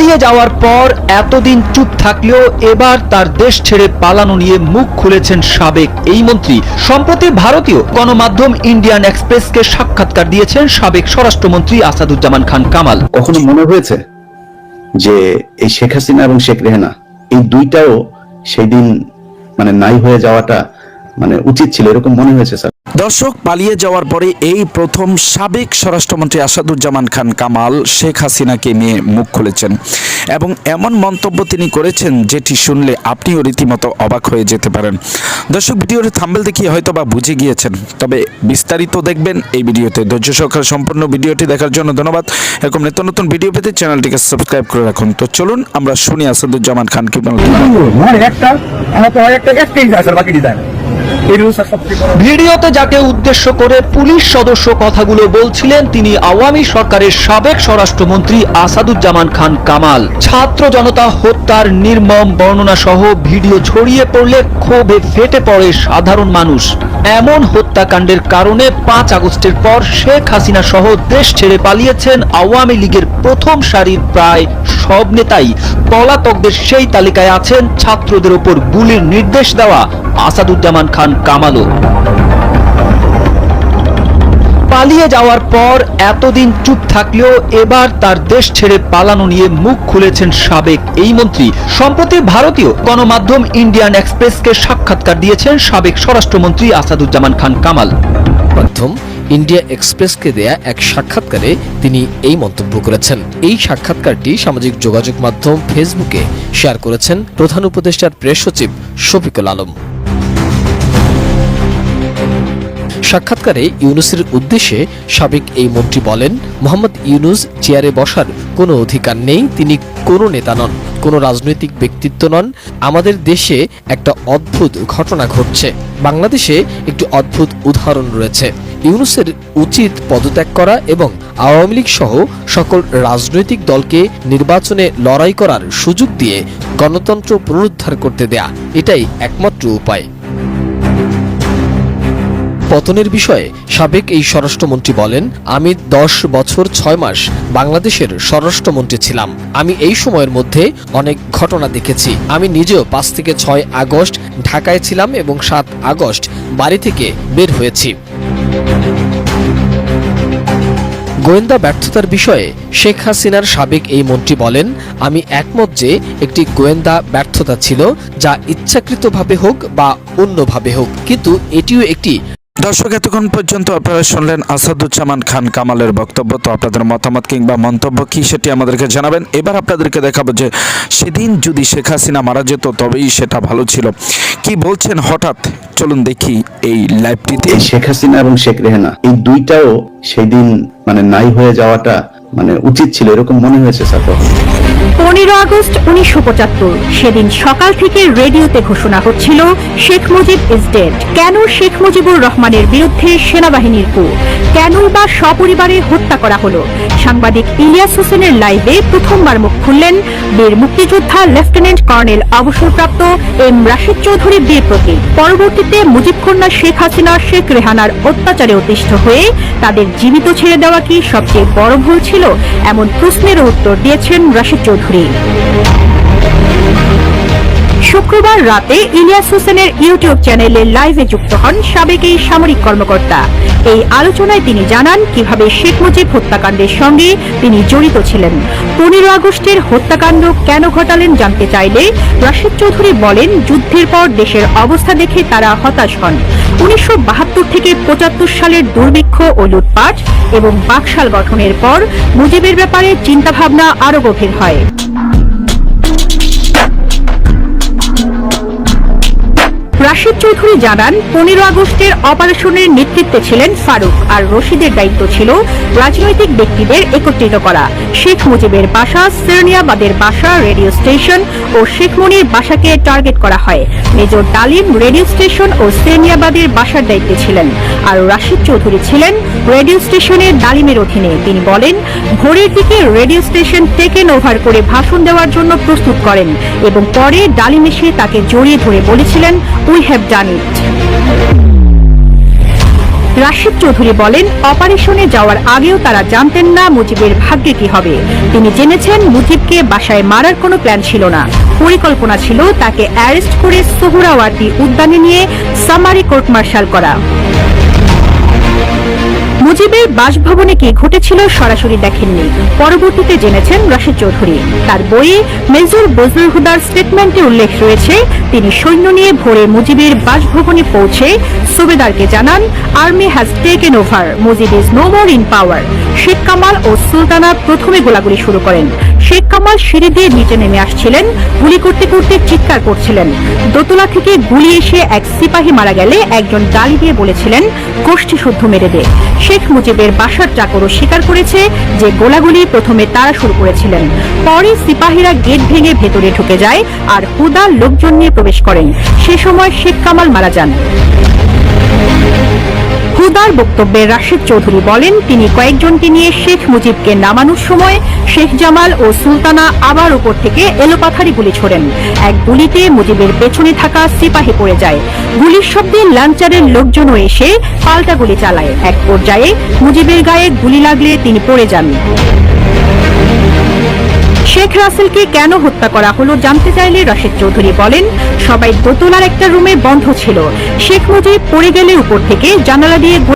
পালিয়ে যাওয়ার পর এতদিন চুপ থাকলেও এবার তার দেশ ছেড়ে পালানো নিয়ে মুখ খুলেছেন সাবেক এই মন্ত্রী। সম্প্রতি ভারতীয় গণমাধ্যম ইন্ডিয়ান এক্সপ্রেসকে সাক্ষাৎকার দিয়েছেন সাবেক স্বরাষ্ট্রমন্ত্রী আসাদুজ্জামান খান কামাল। কখনো মনে হয়েছে যে এই শেখ হাসিনা এবং শেখ রেহানা এই দুইটাও সেই দিন নাই হয়ে যাওয়াটা উচিত ছিল, এরকম মনে হয়েছে স্যার? দর্শক, পালিয়ে যাওয়ার পরে এই প্রথম সাবেক স্বরাষ্ট্রমন্ত্রী আসাদুজ্জামান খান কামাল শেখ হাসিনাকে নিয়ে মুখ খুলেছেন এবং এমন মন্তব্য তিনি করেছেন যেটি শুনলে আপনিও রীতিমতো অবাক হয়ে যেতে পারেন। দর্শক, ভিডিওর থাম্বনেল দেখিয়ে হয়তো বা বুঝে গিয়েছেন, তবে বিস্তারিত দেখবেন এই ভিডিওতে। ধৈর্য সহকারে সম্পূর্ণ ভিডিওটি দেখার জন্য ধন্যবাদ। এরকম নিত্য নতুন ভিডিও পেতে চ্যানেলটিকে সাবস্ক্রাইব করে রাখুন। তো চলুন আমরা শুনি আসাদুজ্জামান খান কি বলেন। ভিডিওতে যাকে উদ্দেশ্য করে পুলিশ সদস্য কথাগুলো বলছিলেন তিনি আওয়ামী সরকারের সাবেক স্বরাষ্ট্রমন্ত্রী আসাদুজ্জামান খান কামাল। ছাত্র জনতা হত্যার নির্মম বর্ণনা সহ ভিডিও ছড়িয়ে পড়লে ক্ষোভে ফেটে পড়ে সাধারণ মানুষ। এমন হত্যাকাণ্ডের কারণে 5 আগস্টের পর শেখ হাসিনা সহ দেশ ছেড়ে পালিয়েছেন আওয়ামী লীগের প্রথম সারির প্রায় সব নেতাই। পলাতকদের সেই তালিকায় আছেন ছাত্রদের ওপর গুলির নির্দেশ দেওয়া আসাদুজ্জামান খান কামালও। পালিয়ে যাওয়ার পর এতদিন চুপ থাকলেও এবার তার দেশ ছেড়ে পালানো নিয়ে মুখ খুলেছেন সাবেক এই মন্ত্রী। সম্প্রতি ভারতীয় গণমাধ্যম ইন্ডিয়ান এক্সপ্রেসকে সাক্ষাৎকার দিয়েছেন সাবেক স্বরাষ্ট্রমন্ত্রী আসাদুজ্জামান খান কামাল। মাধ্যম ইন্ডিয়া এক্সপ্রেসকে দেয়া এক সাক্ষাৎকারে তিনি এই মন্তব্য করেছেন। এই সাক্ষাৎকারটি সামাজিক যোগাযোগ মাধ্যম ফেসবুকে শেয়ার করেছেন প্রধান উপদেষ্টার প্রেস সচিব শফিকুল আলম। সাক্ষাৎকারে ইউনূসের উদ্দেশ্যে সাবেক এই মন্ত্রী বলেন, মোহাম্মদ ইউনূস চেয়ারে বসার কোনো অধিকার নেই। তিনি কোনো নেতা নন, কোনো রাজনৈতিক ব্যক্তিত্ব নন। আমাদের দেশে একটা অদ্ভুত ঘটনা ঘটছে। বাংলাদেশে একটি অদ্ভুত উদাহরণ রয়েছে। ইউনূসের উচিত পদত্যাগ করা এবং আওয়ামী লীগ সহ সকল রাজনৈতিক দলকে নির্বাচনে লড়াই করার সুযোগ দিয়ে গণতন্ত্র পুনরুদ্ধার করতে দেয়া, এটাই একমাত্র উপায়। পতনের বিষয়ে সাবেক এই স্বরাষ্ট্রমন্ত্রী বলেন, আমি 10 বছর 6 মাস বাংলাদেশের স্বরাষ্ট্রমন্ত্রী ছিলাম। আমি এই সময়ের মধ্যে অনেক ঘটনা দেখেছি। আমি নিজেও 5 থেকে 6 আগস্ট ঢাকায় ছিলাম এবং 7 আগস্ট বাড়ি থেকে বের হয়েছি। গোয়েন্দা ব্যর্থতার বিষয়ে শেখ হাসিনার সাবেক এই মন্ত্রী বলেন, আমি একমত যে একটি গোয়েন্দা ব্যর্থতা ছিল, যা ইচ্ছাকৃতভাবে হোক বা অন্যভাবে হোক, কিন্তু এটিও একটি। দর্শক, এতক্ষণ পর্যন্ত আপনারা শুনলেন আসাদুজ্জামান খান কামালের বক্তব্য। তো আপনাদের মতামত কিংবা মন্তব্য কি সেটি আমাদেরকে জানাবেন। এবার আপনাদেরকে দেখাবো যে সেদিন যদি শেখ হাসিনা মারা যেত তবেই সেটা ভালো ছিল। কি বলছেন হঠাৎ, চলুন দেখি এই লাইভটিতে। শেখ হাসিনা এবং শেখ রেহানা এই দুইটাও সেই দিন নাই হয়ে যাওয়াটা উচিত ছিল, এরকম মনে হয়েছে স্যার? 15 আগস্ট 1975 সেদিন সকাল থেকে রেডিওতে ঘোষণা হচ্ছিল শেখ মুজিব ইজ ডেড। কেন শেখ মুজিবুর রহমানের বিরুদ্ধে সেনাবাহিনীর কূ? কেন বা সপরিবারে হত্যা করা হলো? সাংবাদিক ইলিয়াস হোসেনের লাইভে প্রথমবার মুখ খুললেন বীর মুক্তিযোদ্ধা লেফটেন্যান্ট কর্নেল অবসরপ্রাপ্ত এম রাশিদ চৌধুরী বীর প্রতীক। পরবর্তীতে মুজিব কন্যা শেখ হাসিনা শেখ রেহানার অত্যাচারে অতিষ্ঠ হয়ে তাদের জীবিত ছেড়ে দেওয়া কি সবচেয়ে বড় ভুল ছিল? এমন প্রশ্নের উত্তর দিয়েছেন রাশিদ চৌধুরী। শুক্রবার রাতে ইলিয়াস হোসেনের ইউটিউব চ্যানেলে লাইভে যুক্ত হন সাবেক এই সামরিক কর্মকর্তা। এই আলোচনায় তিনি জানান কিভাবে শেখ মুজিব হত্যাকাণ্ডের সঙ্গে তিনি জড়িত ছিলেন। 15 আগস্টের হত্যাকাণ্ড কেন ঘটালেন জানতে চাইলে রাশিদ চৌধুরী বলেন, যুদ্ধের পর দেশের অবস্থা দেখে তারা হতাশ হন। 1972 থেকে 75 সালের দুর্ভিক্ষ ও লুটপাট এবং বাকশাল গঠনের পর মুজিবের ব্যাপারে চিন্তাভাবনা আরো গভীর হয়। রাশিদ চৌধুরী জানান, 15 আগস্টের অপারেশনের নেতৃত্বে ছিলেন ফারুক, আর রশিদের দায়িত্ব ছিল রাজনৈতিক ব্যক্তিদের একত্রিত করা। শেখ মুজিবের বাসা, সেরনিয়াবাদের বাসা, রেডিও স্টেশন ও শেখ মুনির বাসাকে টার্গেট করা হয়। মেজর ডালিম রেডিও স্টেশন ও সেরনিয়াবাদের বাসার দায়িত্বে ছিলেন, আর রাশিদ চৌধুরী ছিলেন রেডিও স্টেশনের ডালিমের অধীনে। তিনি বলেন, ভোরের দিকে রেডিও স্টেশন টেকেন ওভার করে ভাষণ দেওয়ার জন্য প্রস্তুত করেন এবং পরে ডালিম এসে তাকে জড়িয়ে ধরে বলেছিলেন, উই হ্যাভ ডান ইট। রাশেদ চৌধুরী বলেন, অপারেশনে যাওয়ার আগেও তারা জানতেন না মুজিবের ভাগ্যে কি হবে। তিনি জেনেছেন মুজিবকে বাসায় মারার কোনো প্ল্যান ছিল না, পরিকল্পনা ছিল তাকে অ্যারেস্ট করে সোহরাওয়ার্দী উদ্যানে নিয়ে সামারি কোর্ট মার্শাল করা। মুজিবের বাসভবনে কি ঘটেছিল সরাসরি দেখেননি, পরবর্তীতে জেনেছেন রাশেদ চৌধুরী। তার বইয়ে মেজর বজলুল হুদার স্টেটমেন্টে উল্লেখ রয়েছে, তিনি সৈন্য নিয়ে ভোরে মুজিবের বাসভবনে পৌঁছে সুবেদারকে জানান, army has taken over, Mujib is no more in power. Sheikh Kamal ও সুলতানা প্রথমে গোলাগুলি শুরু করেন। শেখ কামাল সিঁড়ি দিয়ে নিচে নেমে আসছিলেন, গুলি করতে করতে চিৎকার করছিলেন। দোতলা থেকে গুলি এসে এক সিপাহী মারা গেলে একজন গালি দিয়ে বলেছিলেন, গোষ্ঠী শুদ্ধ মেরে দে। শেখ মুজিবের বাসার চাকরও স্বীকার করেছে যে গোলাগুলি প্রথমে তারা শুরু করেছিলেন। পরে সিপাহীরা গেট ভেঙে ভেতরে ঢুকে যায় আর হুদা লোকজন নিয়ে প্রবেশ করেন। সে সময় শেখ কামাল মারা যান। হুদার বক্তব্যে রাশেদ চৌধুরী বলেন, তিনি কয়েকজনকে নিয়ে শেখ মুজিবকে নামানোর সময় শেখ জামাল ও সুলতানা আবার উপর থেকে এলোপাথারি গুলি ছোড়েন। এক গুলিতে মুজিবের পেছনে থাকা সিপাহী পড়ে যায়। গুলির শব্দে লাঞ্চারের লোকজনও এসে পাল্টা গুলি চালায়। এক পর্যায়ে মুজিবের গায়ে গুলি লাগলে তিনি পড়ে যান। শেখ রাসেলকে কেন হত্যা করা হলো জানতে চাইলে রাশেদ চৌধুরী বলেন, সবাই দোতলার একটা রুমে বন্ধ ছিল। শেখ মুজিব পড়ে গেলে উপর থেকে জানালা দিয়ে